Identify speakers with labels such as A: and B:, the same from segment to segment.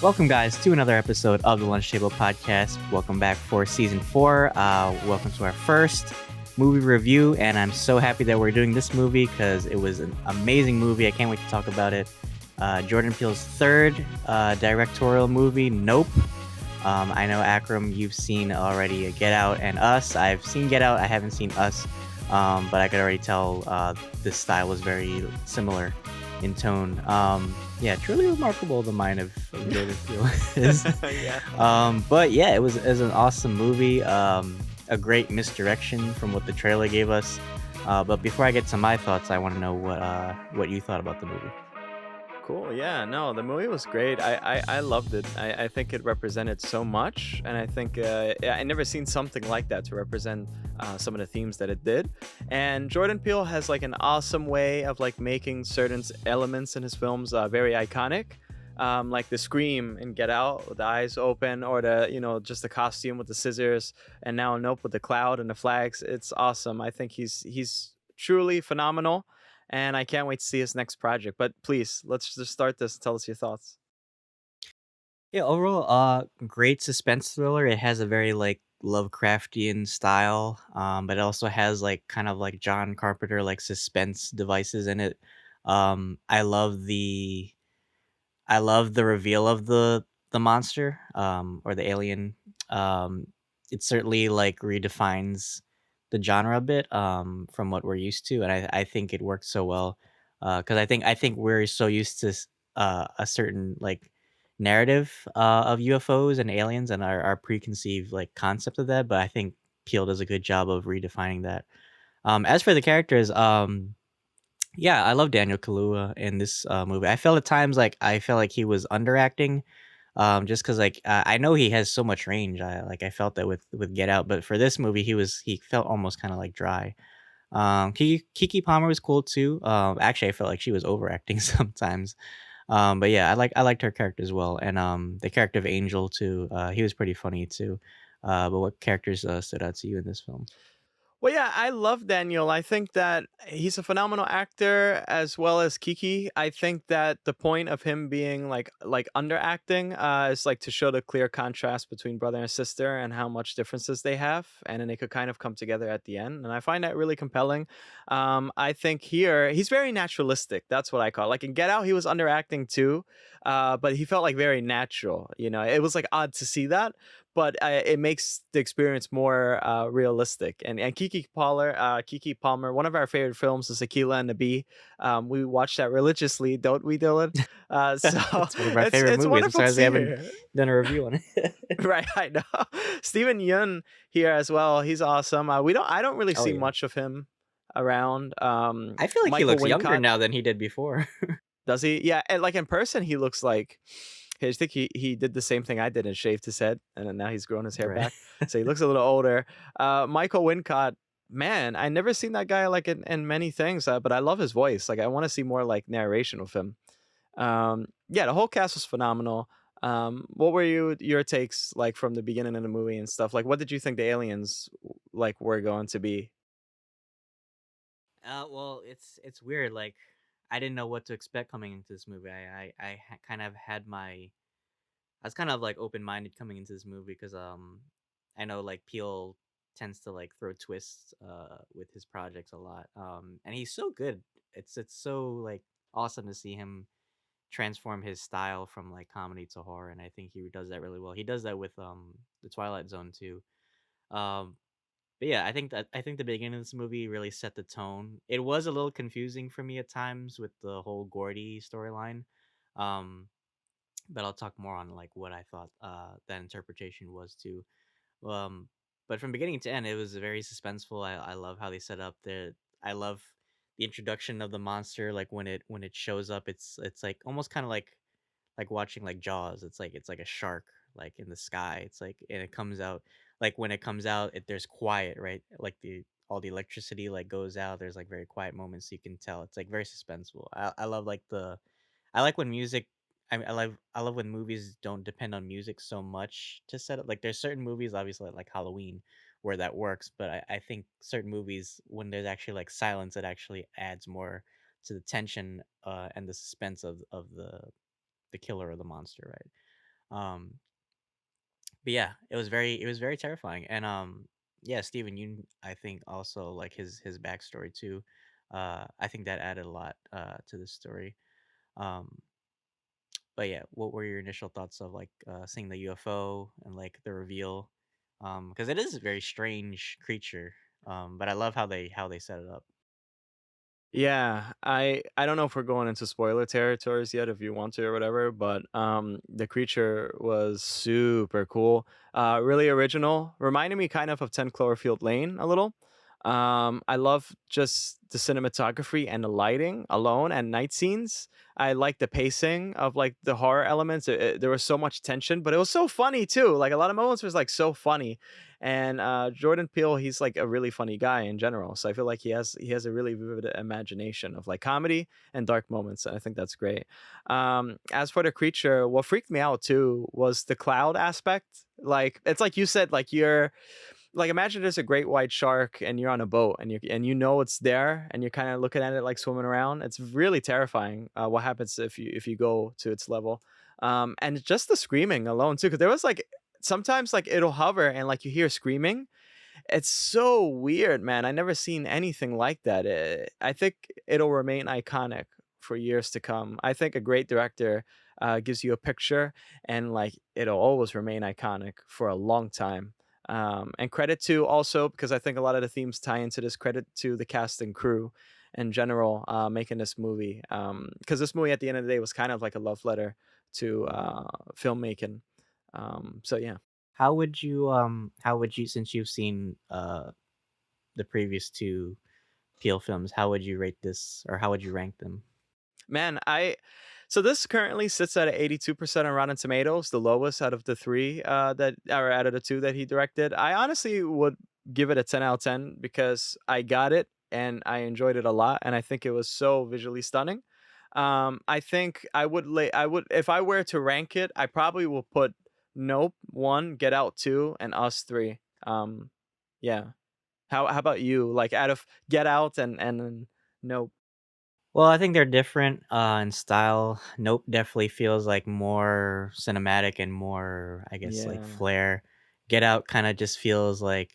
A: Welcome, guys, to another episode of the Lunch Table Podcast. Welcome back for season 4. Welcome to our first movie review, and I'm so happy that we're doing this movie because it was an amazing movie. I can't wait to talk about it. Jordan Peele's third directorial movie, Nope. I know, Akram, you've seen already Get Out and Us. I've seen Get Out, I haven't seen Us, but I could already tell this style was very similar in tone. Yeah, truly remarkable, the mind of Jordan Peele is.
B: Yeah.
A: But yeah, it was an awesome movie. A great misdirection from what the trailer gave us. But before I get to my thoughts, I want to know what you thought about the movie.
B: Cool. Yeah. No, the movie was great. I loved it. I think it represented so much, and I think yeah, I never seen something like that to represent some of the themes that it did. And Jordan Peele has like an awesome way of like making certain elements in his films very iconic. Like the scream in Get Out with the eyes open, or the just the costume with the scissors, and now Nope with the cloud and the flags. It's awesome. I think he's truly phenomenal, and I can't wait to see his next project. But please, let's just start this. Tell us your thoughts.
A: Yeah, overall, great suspense thriller. It has a very like Lovecraftian style, but it also has like kind of like John Carpenter like suspense devices in it. I love the reveal of the monster, or the alien. Um, it certainly like redefines the genre a bit, from what we're used to, and I think it works so well, because I think we're so used to a certain like narrative of UFOs and aliens and our preconceived like concept of that, but I think Peel does a good job of redefining that. As for the characters, yeah, I love Daniel Kaluuya in this movie. I felt like he was underacting, just because like I know he has so much range. I felt that with Get Out, but for this movie, he felt almost kind of like dry. Keke Palmer was cool too. Actually, I felt like she was overacting sometimes. But yeah, I liked her character as well, and the character of Angel too. He was pretty funny too. But what characters stood out to you in this film?
B: Well, yeah, I love Daniel. I think that he's a phenomenal actor as well as Kiki. I think that the point of him being like underacting is like to show the clear contrast between brother and sister and how much differences they have, and then they could kind of come together at the end. And I find that really compelling. I think here he's very naturalistic. That's what I call it. Like in Get Out, he was underacting too, but he felt like very natural. It was like odd to see that, but it makes the experience more realistic. And Keke Palmer, one of our favorite films is Aquila and the Bee. We watch that religiously, don't we, Dylan? So
A: It's one of my
B: it's
A: favorite
B: it's
A: movies. I'm
B: wonderful to
A: surprised we
B: see
A: haven't
B: her.
A: done a review on it.
B: Right, I know. Stephen Yeun here as well. He's awesome. I don't really
A: Oh
B: see
A: yeah.
B: much of him around.
A: I feel like he
B: Michael
A: looks younger
B: Wincott,
A: now than he did before.
B: does he? Yeah, and like in person, he looks like. I think he did the same thing I did and shaved his head, and then now he's grown his hair
A: Right.
B: back, so he looks a little older. Michael Wincott, man, I never seen that guy like in many things, but I love his voice. Like I want to see more like narration of him. Yeah, the whole cast was phenomenal. What were your takes like from the beginning of the movie and stuff? Like, what did you think the aliens like were going to be?
A: Well, it's weird. Like, I didn't know what to expect coming into this movie. Kind of had I was kind of like open minded coming into this movie because I know like Peel tends to like throw twists with his projects a lot. And he's so good. It's so like awesome to see him transform his style from like comedy to horror, and I think he does that really well. He does that with the Twilight Zone too. Um, but yeah, I think the beginning of this movie really set the tone. It was a little confusing for me at times with the whole Gordy storyline. Um, but I'll talk more on like what I thought that interpretation was too. Um, but from beginning to end, it was very suspenseful. I love how they set up the. I love the introduction of the monster. Like when it shows up, it's like almost kind of like watching like Jaws. It's like a shark like in the sky. It's like, and it comes out like when it comes out, there's quiet, right? Like the all the electricity like goes out. There's like very quiet moments, so you can tell it's like very suspenseful. I love like I like when music. I love when movies don't depend on music so much to set up. Like there's certain movies, obviously like Halloween, where that works. But I think certain movies when there's actually like silence, it actually adds more to the tension and the suspense of the killer or the monster, right? Um, but yeah, it was very terrifying. And yeah, Stephen Yeun, I think also like his backstory too. I think that added a lot to the story. Um, but yeah, what were your initial thoughts of like seeing the UFO and like the reveal? Because it is a very strange creature. But I love how they set it up.
B: Yeah, I don't know if we're going into spoiler territories yet if you want to or whatever, but the creature was super cool. Really original. Reminded me kind of 10 Cloverfield Lane a little. I love just the cinematography and the lighting alone and night scenes. I like the pacing of like the horror elements. There was so much tension, but it was so funny too. Like a lot of moments was like so funny. And Jordan Peele, he's like a really funny guy in general. So I feel like he has a really vivid imagination of like comedy and dark moments. And I think that's great. As for the creature, what freaked me out too was the cloud aspect. Like it's like you said, like you're like imagine there's a great white shark and you're on a boat and you know it's there and you're kind of looking at it like swimming around. It's really terrifying. What happens if you go to its level? And just the screaming alone too, because there was like sometimes like it'll hover and like you hear screaming. It's so weird, man. I never seen anything like that. I think it'll remain iconic for years to come. I think a great director gives you a picture, and like it'll always remain iconic for a long time. And credit to also because I think a lot of the themes tie into this. Credit to the cast and crew in general making this movie. Because this movie at the end of the day was kind of like a love letter to filmmaking. So yeah.
A: How would you, since you've seen the previous two Peel films, how would you rate this, or how would you rank them?
B: Man, I so this currently sits at 82% on Rotten Tomatoes, the lowest out of the three that or out of the two that he directed. I honestly would give it a 10 out of 10 because I got it and I enjoyed it a lot and I think it was so visually stunning. I think I would if I were to rank it, I probably will put Nope 1, Get Out 2 and Us 3. Yeah. How about you? Like out of Get Out and Nope.
A: Well, I think they're different in style. Nope definitely feels like more cinematic and more, I guess, like
B: Yeah.
A: flair. Get Out kind of just feels like,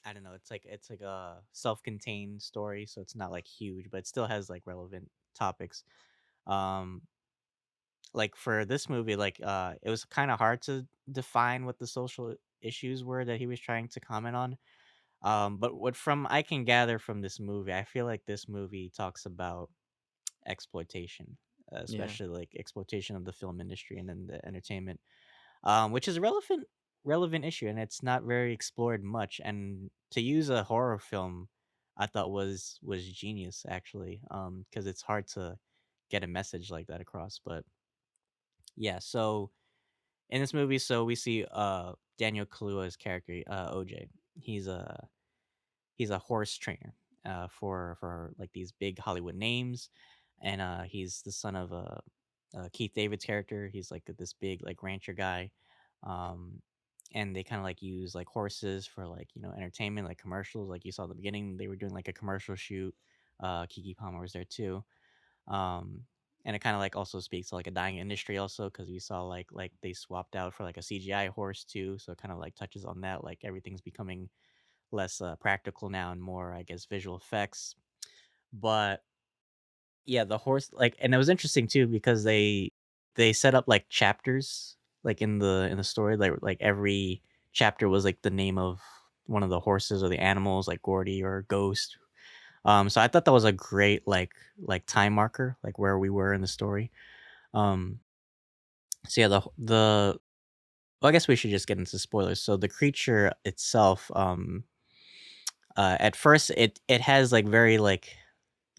A: I don't know. It's like a self-contained story, so it's not like huge, but it still has like relevant topics. Um, like for this movie, like it was kind of hard to define what the social issues were that he was trying to comment on. But what from I can gather from this movie, I feel like this movie talks about exploitation,
B: Yeah.
A: especially like exploitation of the film industry and then the entertainment, which is a relevant issue, and it's not very explored much. And to use a horror film, I thought was genius actually, because it's hard to get a message like that across. But yeah, so in this movie, so we see Daniel Kaluuya's character, OJ. He's a he's a horse trainer for like these big Hollywood names, and he's the son of Keith David's character. He's like this big like rancher guy, um, and they kind of like use like horses for like entertainment, like commercials. Like you saw at the beginning, they were doing like a commercial shoot. Keke Palmer was there too, and it kind of like also speaks to like a dying industry also because we saw like they swapped out for like a CGI horse too, so it kind of like touches on that. Like everything's becoming less practical now and more, I guess, visual effects. But yeah, the horse like, and it was interesting too because they set up like chapters like in the story, like every chapter was like the name of one of the horses or the animals, like Gordy or Ghost. So I thought that was a great like time marker, like where we were in the story. Um, so yeah, the well, I guess we should just get into spoilers. So the creature itself, at first it has like very like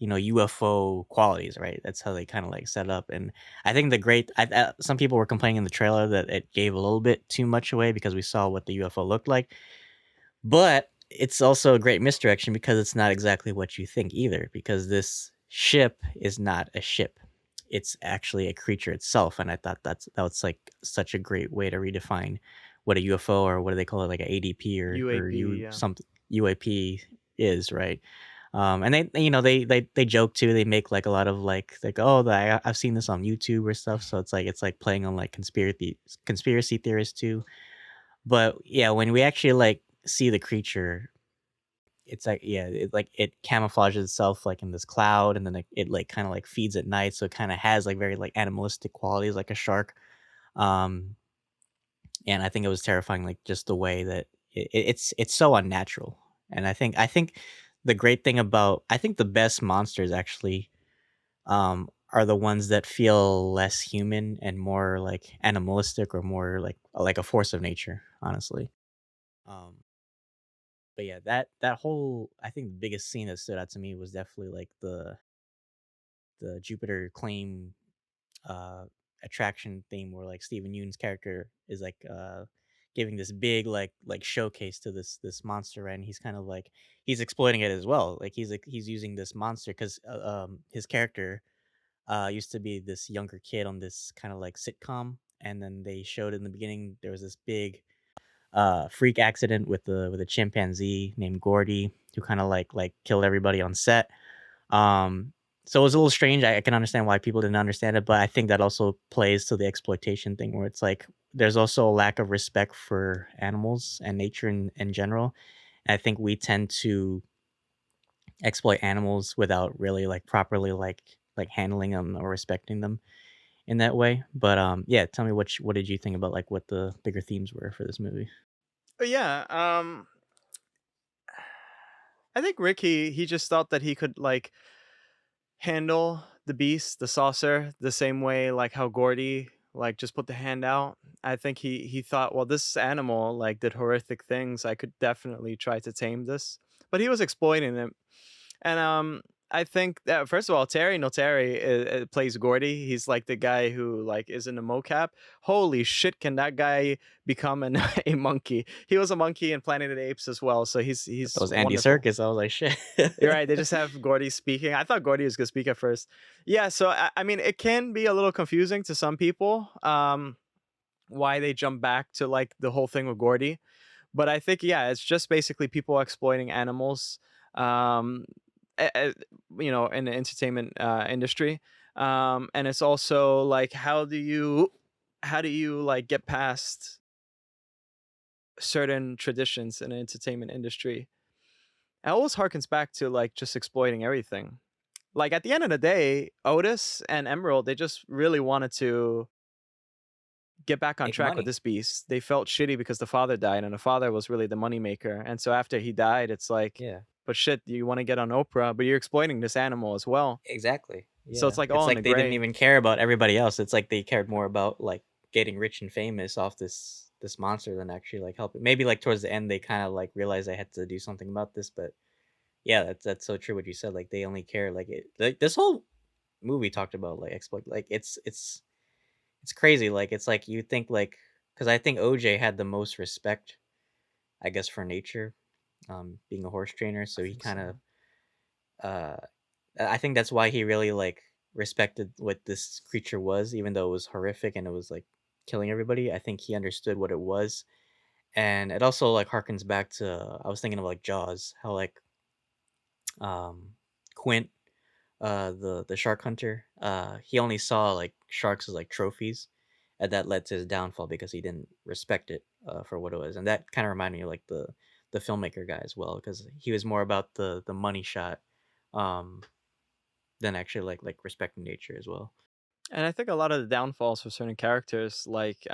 A: UFO qualities, right? That's how they kind of like set up. And I think some people were complaining in the trailer that it gave a little bit too much away because we saw what the UFO looked like. But it's also a great misdirection because it's not exactly what you think either, because this ship is not a ship. It's actually a creature itself. And I thought that was like such a great way to redefine what a UFO, or what do they call it, like a ADP or
B: UAP,
A: U
B: yeah.
A: something UAP is, right? And they joke too. They make like a lot of like oh I've seen this on YouTube or stuff. So it's like playing on like conspiracy theorists too. But yeah, when we actually like see the creature, it's like yeah, it camouflages itself like in this cloud, and then it like kind of like feeds at night, so it kind of has like very like animalistic qualities like a shark. Um, and I think it was terrifying, like just the way that it's so unnatural. And I think the great thing about I think the best monsters actually are the ones that feel less human and more like animalistic or more like a force of nature, honestly. Um, but yeah, that whole I think the biggest scene that stood out to me was definitely like the Jupiter claim uh attraction theme where like Stephen Yeun's character is like giving this big like showcase to this monster, right? And he's kind of like he's exploiting it as well. Like he's using this monster because his character used to be this younger kid on this kind of like sitcom, and then they showed in the beginning there was this big freak accident with a chimpanzee named Gordy who kind of like killed everybody on set. um, so it was a little strange. I can understand why people didn't understand it, but I think that also plays to the exploitation thing where it's like there's also a lack of respect for animals and nature in general. And I think we tend to exploit animals without really like properly like handling them or respecting them in that way. But yeah, tell me what did you think about like what the bigger themes were for this movie?
B: But yeah, I think Ricky, he just thought that he could like handle the beast, the saucer, the same way like how Gordy like just put the hand out. I think he thought, well, this animal like did horrific things. I could definitely try to tame this, but he was exploiting it. And I think that first of all, Terry Notary plays Gordy. He's like the guy who like is in the mocap. Holy shit, can that guy become a monkey? He was a monkey in Planet of the Apes as well, so
A: That
B: he's
A: was Andy
B: wonderful.
A: Serkis. I was like, shit.
B: You're right. They just have Gordy speaking. I thought Gordy was gonna speak at first. Yeah, so I mean, it can be a little confusing to some people. Why they jump back to like the whole thing with Gordy, but I think yeah, it's just basically people exploiting animals. Um, a- a- in the entertainment industry, and it's also like how do you like get past certain traditions in the entertainment industry? It always harkens back to like just exploiting everything. Like at the end of the day, Otis and Emerald, they just really wanted to get back on
A: Make
B: track with
A: money.
B: this beast. They felt shitty because the father died, and the father was really the moneymaker. And so after he died, it's like,
A: Yeah.
B: but shit, you want to get on Oprah, but you're exploiting this animal as well.
A: Exactly.
B: So
A: Yeah.
B: it's like
A: It's
B: all in
A: like
B: the
A: they didn't
B: gray.
A: even care about everybody else. It's like they cared more about like getting rich and famous off this monster than actually like helping. Maybe like towards the end they kind of like realized they had to do something about this, but yeah, that's so true what you said. Like they only care like it like this whole movie talked about like exploit like it's crazy. Like it's like you think like because I think OJ had the most respect, I guess, for nature, being a horse trainer.
B: I
A: So he
B: think
A: kind of
B: so.
A: uh I think that's why he really like respected what this creature was, even though it was horrific and it was like killing everybody. I think he understood what it was, and it also like harkens back to I was thinking of like Jaws, how like um Quint, the shark hunter, he only saw like sharks as like trophies, and that led to his downfall because he didn't respect it for what it was, and that kind of reminded me of like the filmmaker guy as well, because he was more about the money shot. Um, than actually like respecting nature as well.
B: And I think a lot of the downfalls for certain characters, like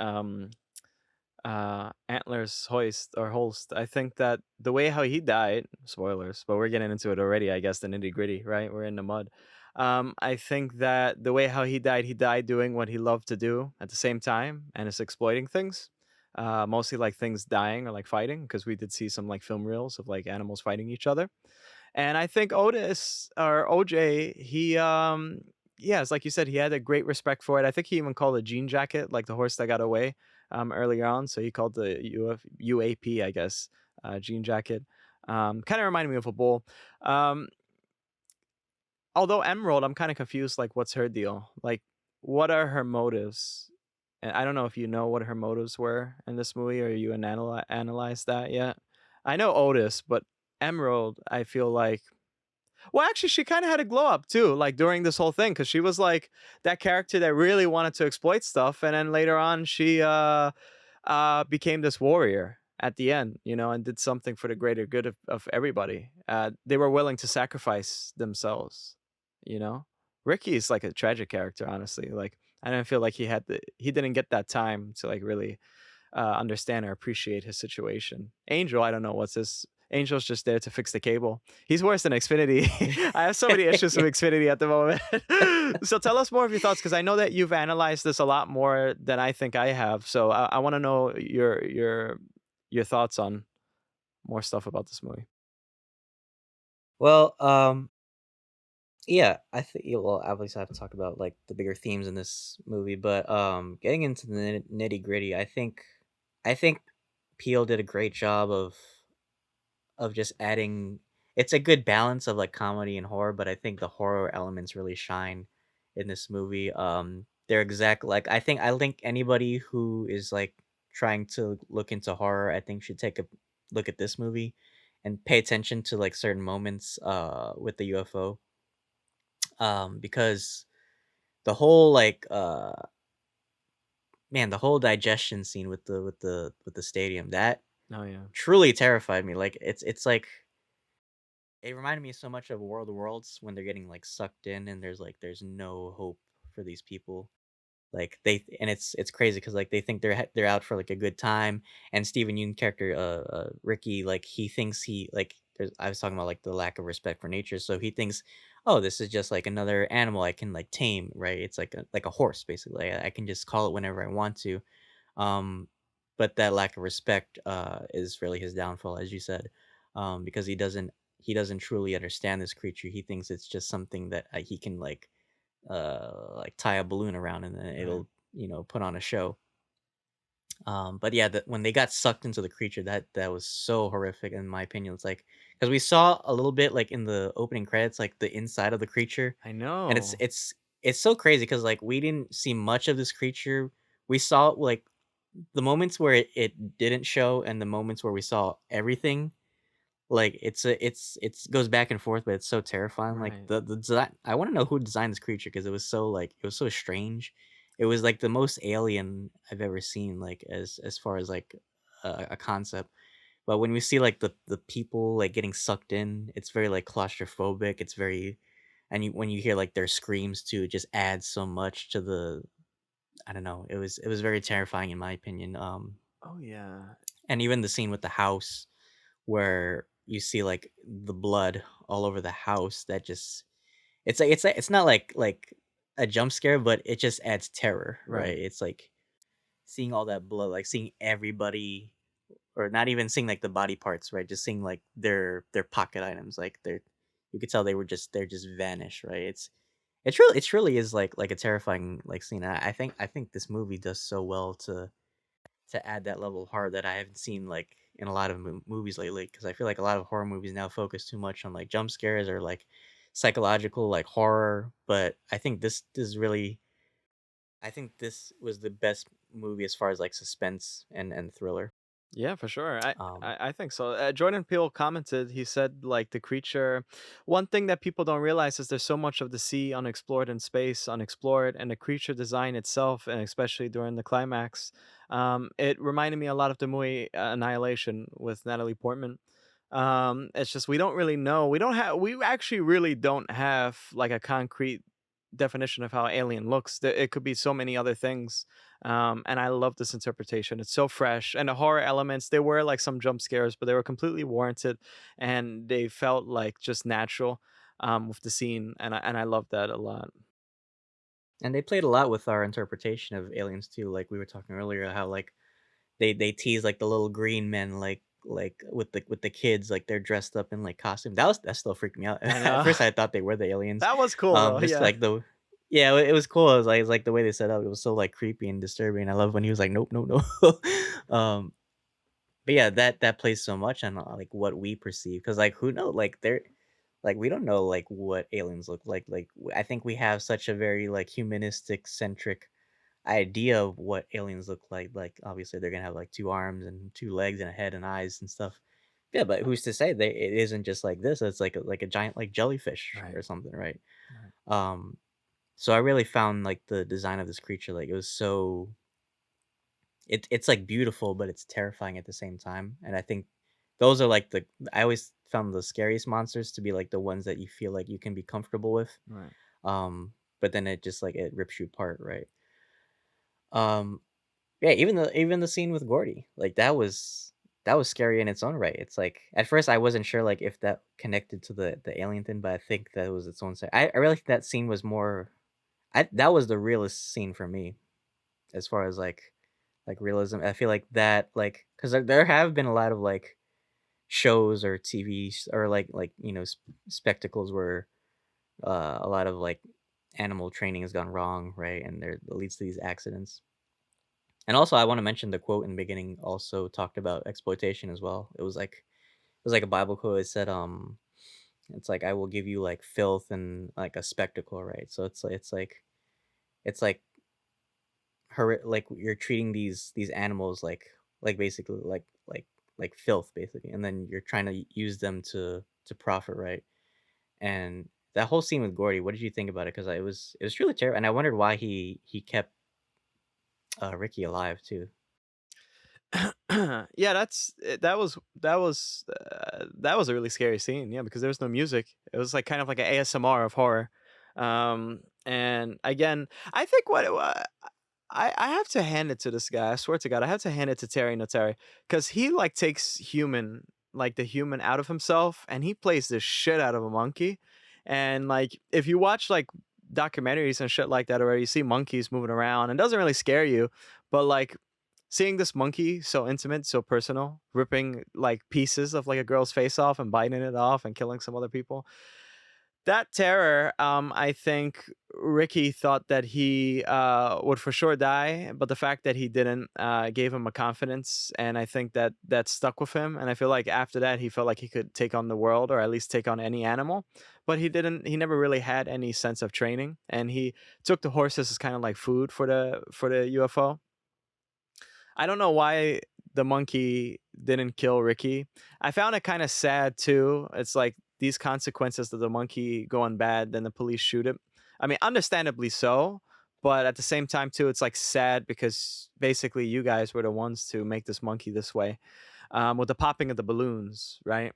B: Antlers Hoist or Holst, I think that the way how he died, spoilers, but we're getting into it already, I guess, the nitty gritty, right? We're in the mud. I think that the way how he died doing what he loved to do at the same time and is exploiting things. Mostly like things dying or like fighting, because we did see some like film reels of like animals fighting each other. And I think Otis or OJ, yeah, it's like you said, he had a great respect for it. I think he even called it Jean Jacket, like the horse that got away earlier on. So he called the UAP, I guess, Jean Jacket. Kind of reminded me of a bull. Um, Although Emerald, I'm kind of confused. Like, what's her deal? Like, what are her motives? And I don't know if you know what her motives were in this movie, or you analyzed that yet. I know Otis, but Emerald, I feel like Well, actually, she kind of had a glow up too, like during this whole thing, because she was like that character that really wanted to exploit stuff, and then later on, she became this warrior at the end, and did something for the greater good of everybody. They were willing to sacrifice themselves, you know. Ricky is like a tragic character, honestly. Like I don't feel like he didn't get that time to like really understand or appreciate his situation. Angel, I don't know what's his. Angel's just there to fix the cable. He's worse than Xfinity. I have so many issues with Xfinity at the moment. So tell us more of your thoughts, because I know that you've analyzed this a lot more than I think I have. So I want to know your thoughts on more stuff about this movie.
A: Well, yeah, I think well, obviously I have to talk about like the bigger themes in this movie, but getting into the nitty gritty, I think Peel did a great job of just adding. It's a good balance of like comedy and horror, but I think the horror elements really shine in this movie. They're exact like I think anybody who is like trying to look into horror, I think should take a look at this movie and pay attention to like certain moments with the UFO, because the whole like man, the whole digestion scene with the stadium, that
B: Oh yeah,
A: truly terrified me. Like it's like it reminded me so much of World of Worlds when they're getting like sucked in and there's no hope for these people. Like and it's crazy because like they think they're out for like a good time, and Steven Yeun character Ricky, like he thinks I was talking about like the lack of respect for nature, so he thinks, oh, this is just like another animal I can like tame, right? It's like a horse basically. I can just call it whenever I want to. Um, but that lack of respect is really his downfall, as you said, because he doesn't truly understand this creature. He thinks it's just something that he can like tie a balloon around and then
B: right.
A: it'll put on a show. But yeah, when they got sucked into the creature, that was so horrific in my opinion. It's like because we saw a little bit like in the opening credits, like the inside of the creature,
B: I
A: and it's
B: know.
A: it's it's so crazy because like we didn't see much of this creature. We saw like the moments where it didn't show and the moments where we saw everything. Like it's goes back and forth, but it's so terrifying. Like
B: Right.
A: the design, I want to know who designed this creature because it was so strange. It was like the most alien I've ever seen, like as far as like a concept. But when we see like the people like getting sucked in, it's very like claustrophobic. It's very and when you hear like their screams too, it just adds so much to the. I don't know. It was very terrifying in my opinion.
B: Oh yeah.
A: And even the scene with the house where you see like the blood all over the house, that just it's not like a jump scare, but it just adds terror, right?
B: Right.
A: It's like seeing all that blood, like seeing everybody, or not even seeing like the body parts, right? Just seeing like their pocket items, like you could tell they're just vanished, right? It really is like a terrifying like scene. I think this movie does so well to add that level of horror that I haven't seen like in a lot of movies lately. Because I feel like a lot of horror movies now focus too much on like jump scares or like psychological like horror. But I think this is really I think this was the best movie as far as like suspense and thriller.
B: Yeah, for sure. I
A: Um,
B: I, I think so. Jordan Peele commented. He said like the creature. One thing that people don't realize is there's so much of the sea unexplored and space unexplored, and the creature design itself, and especially during the climax, it reminded me a lot of the movie Annihilation with Natalie Portman. It's just we don't really know. We actually really don't have like a concrete definition of how Alien looks. It could be so many other things, and I love this interpretation. It's so fresh, and the horror elements. There were like some jump scares, but they were completely warranted, and they felt like just natural with the scene, and I love that a lot.
A: and they played a lot with our interpretation of aliens too. Like we were talking earlier, how like they tease like the little green men like with the kids, like they're dressed up in like costume. That still freaked me out.
B: I
A: At
B: know.
A: first I thought they were the aliens.
B: That was cool though.
A: Just
B: Yeah.
A: like the yeah, it was cool. It was like the way they set up. It was so like creepy and disturbing. I love when he was like, nope, nope, no. But yeah, that plays so much on like what we perceive because like who know like they're like we don't know like what aliens look like. Like I think we have such a very like humanistic centric idea of what aliens look like. Like obviously they're gonna have like two arms and two legs and a head and eyes and stuff. Yeah, but who's to say that it isn't just like this? It's like a giant like jellyfish
B: Right.
A: or something, right?
B: Right.
A: Um, so I really found like the design of this creature like it was so it's like beautiful, but it's terrifying at the same time. And I think those are like the I always found the scariest monsters to be like the ones that you feel like you can be comfortable with.
B: Right.
A: But then it just like it rips you apart, right? Um, yeah, even the scene with Gordy, like that was scary in its own right. It's like at first I wasn't sure like if that connected to the alien thing, but I think that was its own thing. I really think that scene was more that was the realest scene for me as far as like realism. I feel like that like because there have been a lot of like shows or TVs or like spectacles where a lot of like animal training has gone wrong, right? And there it leads to these accidents. And also, I want to mention the quote in the beginning also talked about exploitation as well. It was like a Bible quote. It said, it's like I will give you like filth and like a spectacle, right? So it's like like you're treating these animals like basically like filth basically, and then you're trying to use them to profit, right? And that whole scene with Gordy, what did you think about it? Because it was truly terrible, and I wondered why he kept Ricky alive too.
B: Yeah, that was a really scary scene. Yeah, because there was no music. It was like kind of like an ASMR of horror. And again, I think I have to hand it to this guy. I swear to God, I have to hand it to Terry Notary because he like takes the human out of himself, and he plays the shit out of a monkey. And like, if you watch like documentaries and shit like that, already you see monkeys moving around, and it doesn't really scare you, but like seeing this monkey so intimate, so personal, ripping like pieces of like a girl's face off and biting it off and killing some other people, that terror, I think Ricky thought that he would for sure die, but the fact that he didn't gave him a confidence, and I think that that stuck with him. And I feel like after that, he felt like he could take on the world, or at least take on any animal. But he didn't. He never really had any sense of training, and he took the horses as kind of like food for the UFO. I don't know why the monkey didn't kill Ricky. I found it kind of sad too. It's like these consequences that the monkey going bad, then the police shoot it. I mean, understandably so, but at the same time too, it's like sad because basically you guys were the ones to make this monkey this way, with the popping of the balloons, right?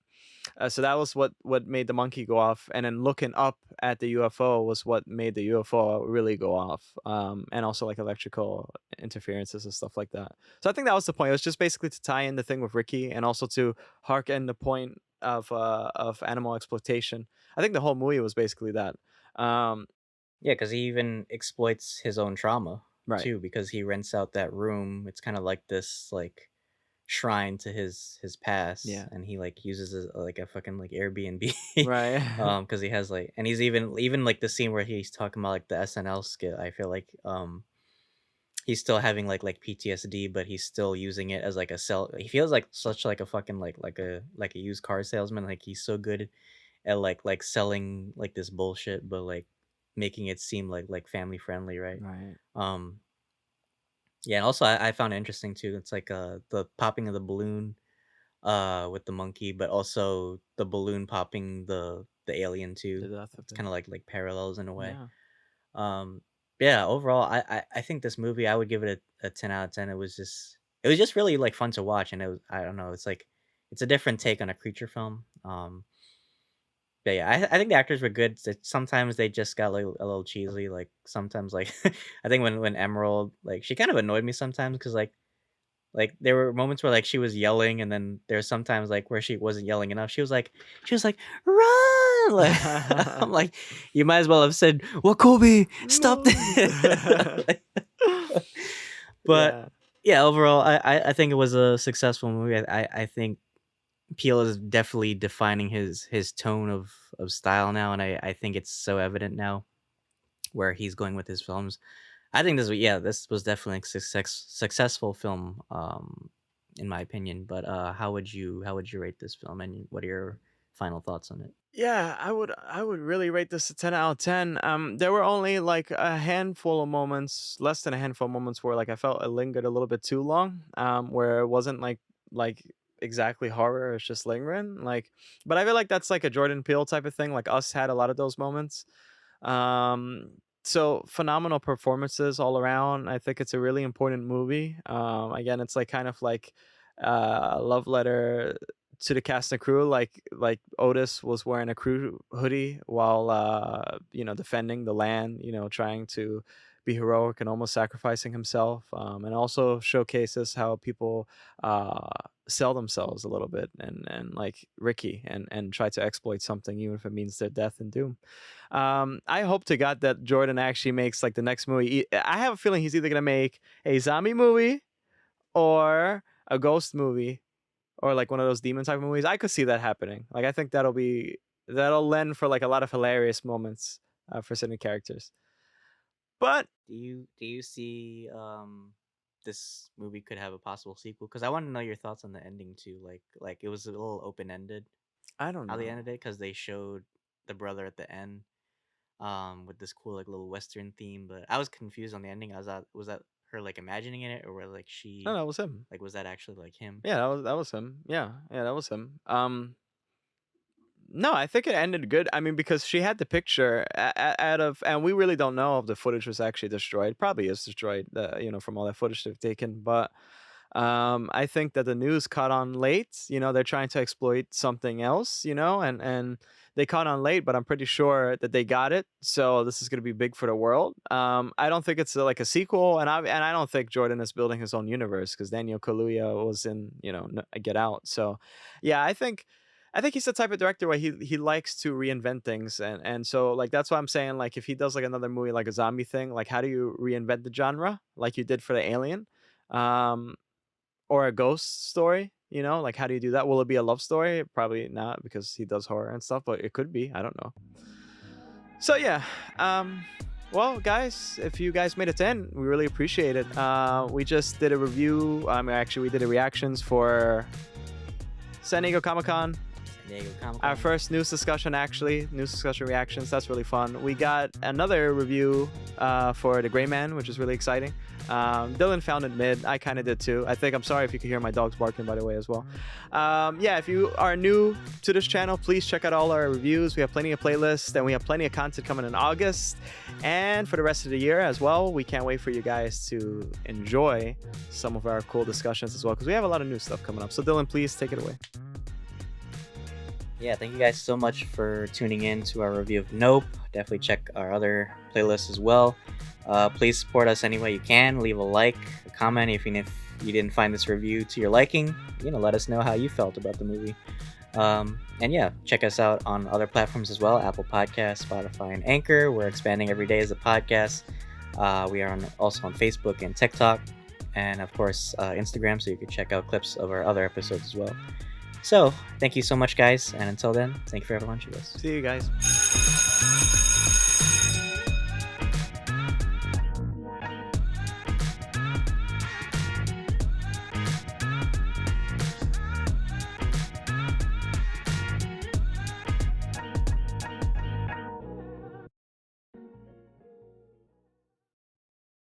B: So that was what made the monkey go off, and then looking up at the UFO was what made the UFO really go off, and also like electrical interferences and stuff like that. So I think that was the point. It was just basically to tie in the thing with Ricky, and also to hearken the point of animal exploitation. I think the whole movie was basically that. Um,
A: Yeah, because he even exploits his own trauma
B: right.
A: too, because he rents out that room. It's kind of like this like shrine to his past,
B: Yeah.
A: and he like uses it like a fucking like Airbnb.
B: Right.
A: Because he has like, and he's even like the scene where he's talking about like the SNL skit. I feel like he's still having like PTSD, but he's still using it as like a sell. He feels like such like a fucking like a used car salesman. Like he's so good at like selling like this bullshit, but like making it seem like family friendly, right?
B: Right.
A: Um, yeah, and also I found it interesting too. It's like the popping of the balloon with the monkey, but also the balloon popping the alien
B: The
A: too.
B: death of
A: It's
B: it.
A: kind of like parallels in a way.
B: Yeah.
A: Um, yeah, overall, I think this movie I would give it a 10 out of 10. It was just really like fun to watch, and it was I don't know, it's like it's a different take on a creature film. But yeah, I think the actors were good. Sometimes they just got like a little cheesy. Like sometimes like I think when Emerald like she kind of annoyed me sometimes because like there were moments where like she was yelling, and then there's sometimes like where she wasn't yelling enough. She was like run. Like, I'm like you might as well have said Wakobi stop
B: No.
A: that. But
B: Yeah.
A: yeah, overall, I think it was a successful movie. I think Peele is definitely defining his tone of style now, and I think it's so evident now where he's going with his films. I think this was definitely a successful film, in my opinion. But how would you rate this film, and what are your final thoughts on it?
B: Yeah, I would really rate this a 10 out of 10. There were only like a handful of moments, less than a handful of moments where like I felt it lingered a little bit too long, where it wasn't like exactly horror, it's just lingering. Like, but I feel like that's like a Jordan Peele type of thing. Like Us had a lot of those moments. Um, so phenomenal performances all around. I think it's a really important movie. Again, it's like kind of like a love letter to the cast and crew. Like Otis was wearing a crew hoodie while defending the land. Trying to be heroic and almost sacrificing himself. And also showcases how people sell themselves a little bit, and like Ricky, and try to exploit something even if it means their death and doom. I hope to God that Jordan actually makes like the next movie. I have a feeling he's either gonna make a zombie movie or a ghost movie or like one of those demon type of movies. I could see that happening. Like I think that'll lend for like a lot of hilarious moments for certain characters. But
A: Do you see this movie could have a possible sequel? Because I want to know your thoughts on the ending too. Like it was a little open ended
B: I don't
A: how they
B: know.
A: ended it because they showed the brother at the end with this cool like little western theme. But I was confused on the ending. I was that her like imagining it, or was like
B: No,
A: she
B: that was him.
A: like was that actually like him?
B: Yeah, that was him. Yeah, that was him. No, I think it ended good. I mean, because she had the picture out of, and we really don't know if the footage was actually destroyed. Probably is destroyed, from all that footage they've taken. But I think that the news caught on late. They're trying to exploit something else. And they caught on late, but I'm pretty sure that they got it. So this is going to be big for the world. I don't think it's like a sequel, and I don't think Jordan is building his own universe because Daniel Kaluuya was in Get Out. So yeah, I think he's the type of director where he likes to reinvent things, and so like that's why I'm saying, like, if he does like another movie like a zombie thing, like how do you reinvent the genre like you did for the Alien, um, or a ghost story? Like how do you do that? Will it be a love story? Probably not because he does horror and stuff, but it could be. I don't know. So yeah, well, guys, if you guys made it to end, we really appreciate it. We just did a review. Actually, we did a reactions for San Diego Comic Con.
A: San Diego Comic
B: Our
A: Con.
B: first news discussion, actually, news discussion reactions. That's really fun. We got another review for The Gray Man, which is really exciting. Dylan found it mid. I kind of did too. I'm sorry if you could hear my dogs barking, by the way, as well. Yeah, if you are new to this channel, please check out all our reviews. We have plenty of playlists, and we have plenty of content coming in August and for the rest of the year as well. We can't wait for you guys to enjoy some of our cool discussions as well, because we have a lot of new stuff coming up. So Dylan, please take it away.
A: Yeah, thank you guys so much for tuning in to our review of Nope. Definitely check our other playlists as well. Please support us any way you can. Leave a like, a comment, even if you didn't find this review to your liking. Let us know how you felt about the movie. And yeah, check us out on other platforms as well: Apple Podcasts, Spotify, and Anchor. We're expanding every day as a podcast. We are also on Facebook and TikTok, and of course Instagram, so you can check out clips of our other episodes as well. So, thank you so much, guys, and until then, thank you for everyone watching us.
B: See you guys.